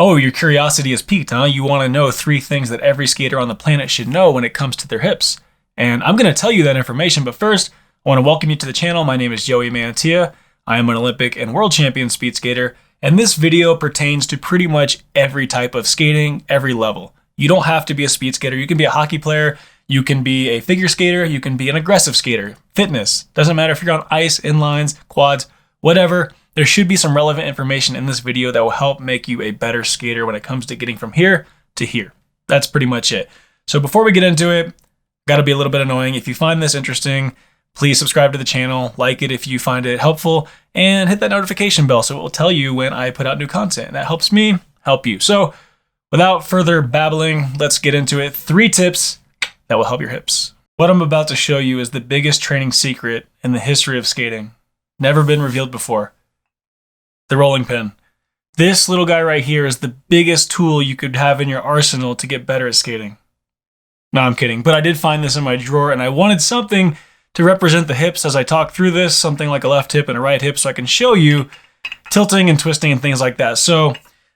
Oh, your curiosity is piqued, huh? You want to know 3 things that every skater on the planet should know when it comes to their hips. And I'm going to tell you that information, but first, I want to welcome you to the channel. My name is Joey Mantia. I am an Olympic and world champion speed skater, and this video pertains to pretty much every type of skating, every level. You don't have to be a speed skater. You can be a hockey player, you can be a figure skater, you can be an aggressive skater, fitness. Doesn't matter if you're on ice, inlines, quads, whatever. There should be some relevant information in this video that will help make you a better skater when it comes to getting from here to here. That's pretty much it. So before we get into it, gotta be a little bit annoying. If you find this interesting, please subscribe to the channel, like it if you find it helpful, and hit that notification bell so it will tell you when I put out new content. That helps me help you. So without further babbling, let's get into it. 3 tips that will help your hips. What I'm about to show you is the biggest training secret in the history of skating. Never been revealed before. The rolling pin. This little guy right here is the biggest tool you could have in your arsenal to get better at skating. No, I'm kidding, but I did find this in my drawer and I wanted something to represent the hips as I talk through this, something like a left hip and a right hip so I can show you tilting and twisting and things like that. So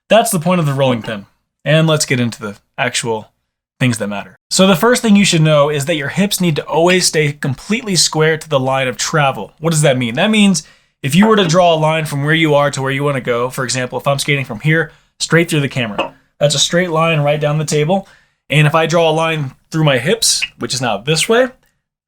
that's the point of the rolling pin. And let's get into the actual things that matter. So the first thing you should know is that your hips need to always stay completely square to the line of travel. What does that mean? That means if you were to draw a line from where you are to where you want to go, for example, if I'm skating from here straight through the camera, that's a straight line right down the table. And if I draw a line through my hips, which is now this way,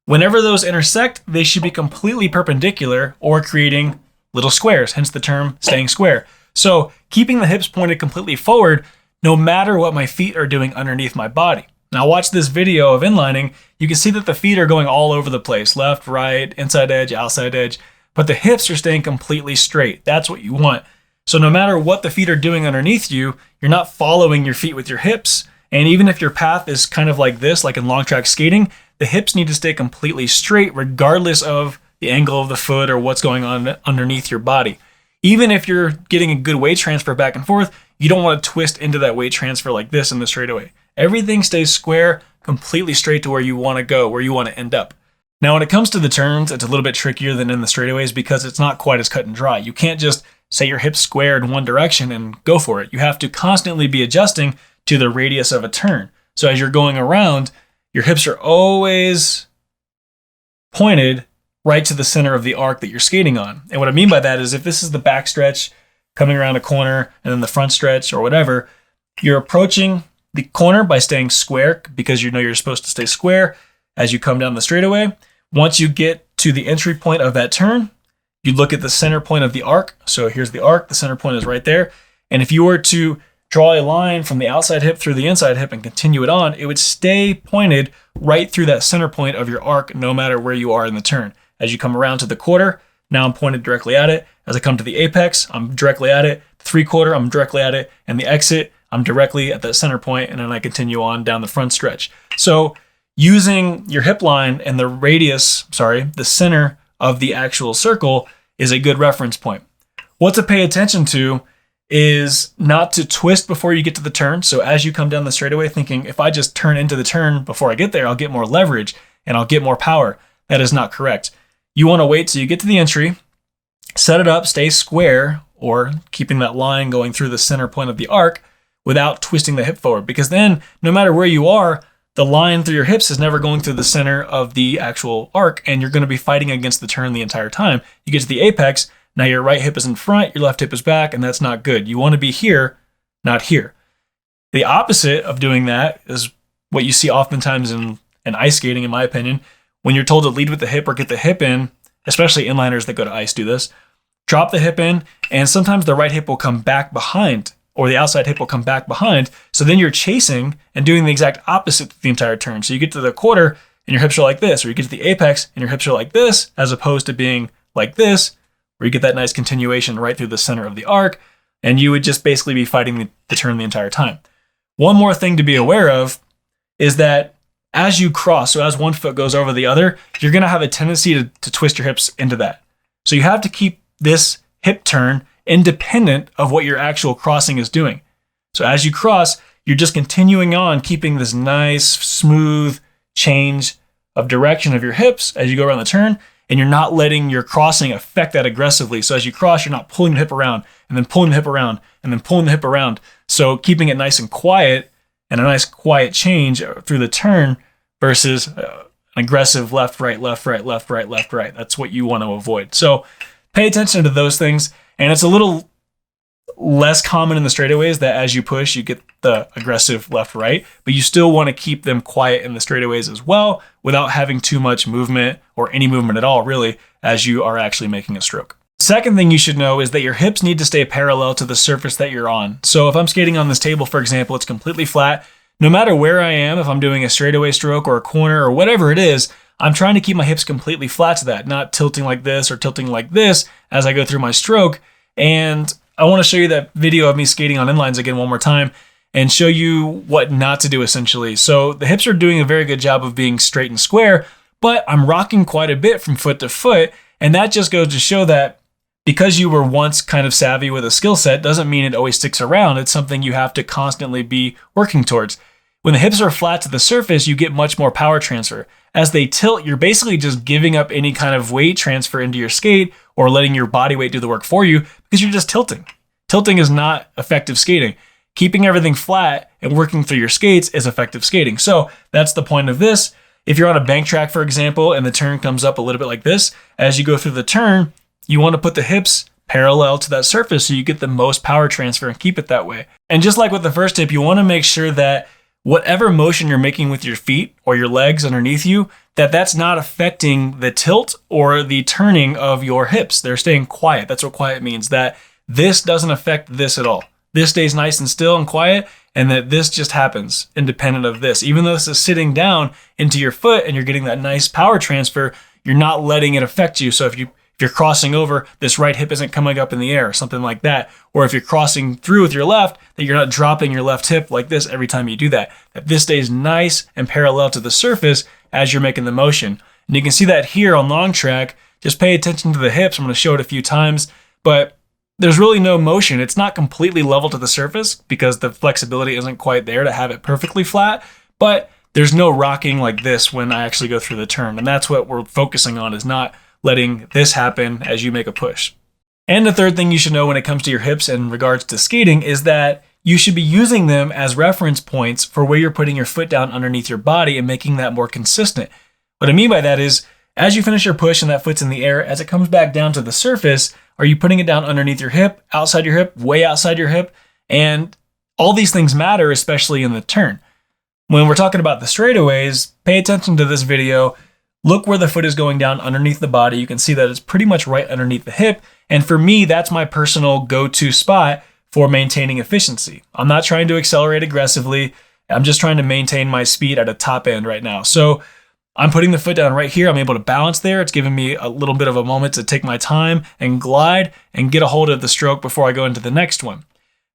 whenever those intersect, they should be completely perpendicular or creating little squares, hence the term staying square. So keeping the hips pointed completely forward, no matter what my feet are doing underneath my body. Now watch this video of inlining, you can see that the feet are going all over the place, left, right, inside edge, outside edge, but the hips are staying completely straight. That's what you want. So no matter what the feet are doing underneath you, you're not following your feet with your hips. And even if your path is kind of like this, like in long track skating, the hips need to stay completely straight regardless of the angle of the foot or what's going on underneath your body. Even if you're getting a good weight transfer back and forth, you don't want to twist into that weight transfer like this in the straightaway. Everything stays square, completely straight to where you want to go, where you want to end up. Now, when it comes to the turns, it's a little bit trickier than in the straightaways because it's not quite as cut and dry. You can't just say your hips square in one direction and go for it. You have to constantly be adjusting to the radius of a turn. So as you're going around, your hips are always pointed right to the center of the arc that you're skating on. And what I mean by that is if this is the back stretch coming around a corner and then the front stretch or whatever, you're approaching the corner by staying square because you know you're supposed to stay square as you come down the straightaway. Once you get to the entry point of that turn, you look at the center point of the arc. So here's the arc, the center point is right there. And if you were to draw a line from the outside hip through the inside hip and continue it on, it would stay pointed right through that center point of your arc no matter where you are in the turn. As you come around to the quarter, now I'm pointed directly at it. As I come to the apex, I'm directly at it. The 3/4, I'm directly at it. And the exit, I'm directly at that center point, and then I continue on down the front stretch. So using your hip line and the radius, the center of the actual circle is a good reference point. What to pay attention to is not to twist before you get to the turn. So as you come down the straightaway thinking, if I just turn into the turn before I get there, I'll get more leverage and I'll get more power. That is not correct. You want to wait till you get to the entry, set it up, stay square, or keeping that line going through the center point of the arc without twisting the hip forward. Because then no matter where you are, the line through your hips is never going through the center of the actual arc, and you're going to be fighting against the turn the entire time. You get to the apex, now your right hip is in front, your left hip is back, and that's not good. You want to be here, not here. The opposite of doing that is what you see oftentimes in ice skating, in my opinion. When you're told to lead with the hip or get the hip in, especially inliners that go to ice do this, drop the hip in, and sometimes the right hip will come back behind, or the outside hip will come back behind. So then you're chasing and doing the exact opposite the entire turn. So you get to the quarter and your hips are like this, or you get to the apex and your hips are like this, as opposed to being like this, where you get that nice continuation right through the center of the arc, and you would just basically be fighting the turn the entire time. One more thing to be aware of is that as you cross, so as one foot goes over the other, you're going to have a tendency to twist your hips into that. So you have to keep this hip turn independent of what your actual crossing is doing. So as you cross, you're just continuing on keeping this nice, smooth change of direction of your hips as you go around the turn. and you're not letting your crossing affect that aggressively. So as you cross, you're not pulling the hip around and then pulling the hip around and then pulling the hip around. So keeping it nice and quiet and a nice quiet change through the turn versus an aggressive left, right, left, right, left, right, left, right. That's what you want to avoid. So pay attention to those things. And it's a little less common in the straightaways that as you push, you get the aggressive left, right, but you still want to keep them quiet in the straightaways as well without having too much movement or any movement at all, really, as you are actually making a stroke. Second thing you should know is that your hips need to stay parallel to the surface that you're on. So if I'm skating on this table, for example, it's completely flat. No matter where I am, if I'm doing a straightaway stroke or a corner or whatever it is, I'm trying to keep my hips completely flat to that, not tilting like this or tilting like this as I go through my stroke. And I want to show you that video of me skating on inlines again one more time and show you what not to do essentially. So the hips are doing a very good job of being straight and square, but I'm rocking quite a bit from foot to foot. And that just goes to show that because you were once kind of savvy with a skill set doesn't mean it always sticks around. It's something you have to constantly be working towards. When the hips are flat to the surface, you get much more power transfer. As they tilt, you're basically just giving up any kind of weight transfer into your skate or letting your body weight do the work for you because you're just tilting. Tilting is not effective skating. Keeping everything flat and working through your skates is effective skating. So that's the point of this. If you're on a bank track, for example, and the turn comes up a little bit like this, as you go through the turn, you want to put the hips parallel to that surface so you get the most power transfer and keep it that way. And just like with the first tip, you want to make sure that whatever motion you're making with your feet or your legs underneath you, that's not affecting the tilt or the turning of your hips. They're staying quiet. That's what quiet means, that this doesn't affect this at all. This stays nice and still and quiet, and that this just happens independent of this. Even though this is sitting down into your foot and you're getting that nice power transfer, you're not letting it affect you. So if you're crossing over, this right hip isn't coming up in the air or something like that. Or if you're crossing through with your left, that you're not dropping your left hip like this every time you do that. That this stays nice and parallel to the surface as you're making the motion. And you can see that here on long track. Just pay attention to the hips. I'm going to show it a few times, but there's really no motion. It's not completely level to the surface because the flexibility isn't quite there to have it perfectly flat, but there's no rocking like this when I actually go through the turn. And that's what we're focusing on, is not letting this happen as you make a push. And the third thing you should know when it comes to your hips in regards to skating is that you should be using them as reference points for where you're putting your foot down underneath your body and making that more consistent. What I mean by that is, as you finish your push and that foot's in the air, as it comes back down to the surface, are you putting it down underneath your hip, outside your hip, way outside your hip? And all these things matter, especially in the turn. When we're talking about the straightaways, pay attention to this video. Look where the foot is going down underneath the body. You can see that it's pretty much right underneath the hip. And for me, that's my personal go-to spot for maintaining efficiency. I'm not trying to accelerate aggressively. I'm just trying to maintain my speed at a top end right now. So I'm putting the foot down right here. I'm able to balance there. It's giving me a little bit of a moment to take my time and glide and get a hold of the stroke before I go into the next one.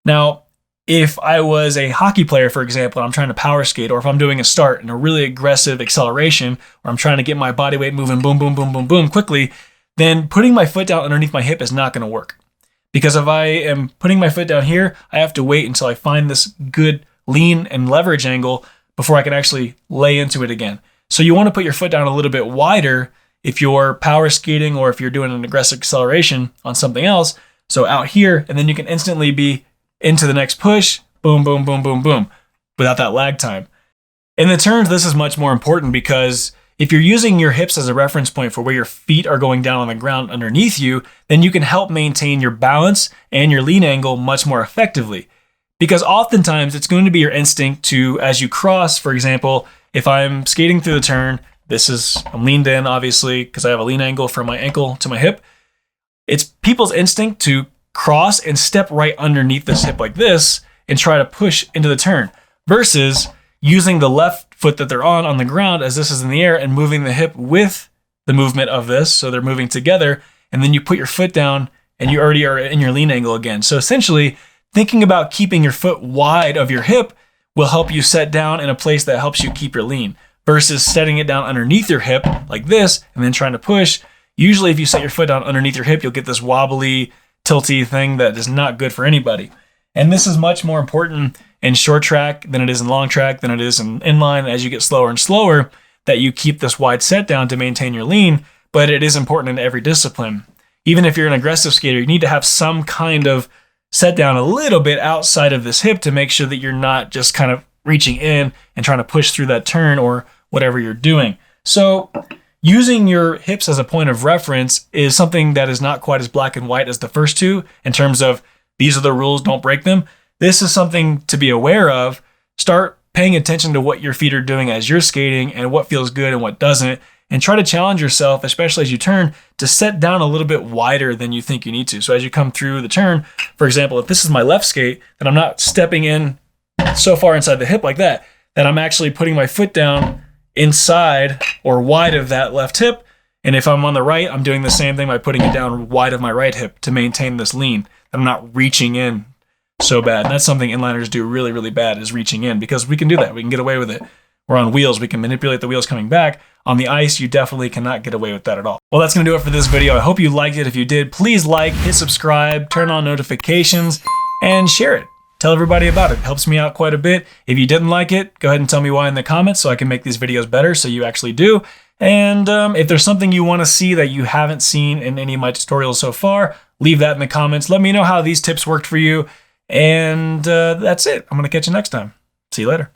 Now, if I was a hockey player, for example, and I'm trying to power skate, or if I'm doing a start and a really aggressive acceleration, or I'm trying to get my body weight moving boom, boom, boom, boom, boom quickly, then putting my foot down underneath my hip is not going to work. Because if I am putting my foot down here, I have to wait until I find this good lean and leverage angle before I can actually lay into it again. So you want to put your foot down a little bit wider if you're power skating or if you're doing an aggressive acceleration on something else. So out here, and then you can instantly be into the next push, boom, boom, boom, boom, boom, without that lag time. In the turns, this is much more important because if you're using your hips as a reference point for where your feet are going down on the ground underneath you, then you can help maintain your balance and your lean angle much more effectively. Because oftentimes it's going to be your instinct to, as you cross, for example, if I'm skating through the turn, I'm leaned in, obviously, because I have a lean angle from my ankle to my hip. It's people's instinct to cross and step right underneath this hip like this and try to push into the turn versus using the left foot that they're on the ground as this is in the air and moving the hip with the movement of this. So they're moving together, and then you put your foot down and you already are in your lean angle again. So essentially, thinking about keeping your foot wide of your hip will help you set down in a place that helps you keep your lean versus setting it down underneath your hip like this and then trying to push. Usually if you set your foot down underneath your hip, you'll get this wobbly, tilty thing that is not good for anybody. And this is much more important in short track than it is in long track, than it is in inline. As you get slower and slower, that you keep this wide set down to maintain your lean. but it is important in every discipline. Even if you're an aggressive skater, you need to have some kind of set down a little bit outside of this hip to make sure that you're not just kind of reaching in and trying to push through that turn or whatever you're doing. So using your hips as a point of reference is something that is not quite as black and white as the first two in terms of these are the rules, don't break them. This is something to be aware of. Start paying attention to what your feet are doing as you're skating and what feels good and what doesn't, and try to challenge yourself, especially as you turn, to set down a little bit wider than you think you need to. So as you come through the turn, for example, if this is my left skate, then I'm not stepping in so far inside the hip like that, then I'm actually putting my foot down inside or wide of that left hip. And if I'm on the right, I'm doing the same thing by putting it down wide of my right hip to maintain this lean. I'm not reaching in so bad. And that's something inliners do really, really bad, is reaching in, because we can do that. We can get away with it. We're on wheels. We can manipulate the wheels coming back. On the ice, you definitely cannot get away with that at all. Well, that's going to do it for this video. I hope you liked it. If you did, please like, hit subscribe, turn on notifications, and share it. Tell everybody about it. It helps me out quite a bit. If you didn't like it, go ahead and tell me why in the comments so I can make these videos better so you actually do. And if there's something you want to see that you haven't seen in any of my tutorials so far, leave that in the comments. Let me know how these tips worked for you. And that's it. I'm going to catch you next time. See you later.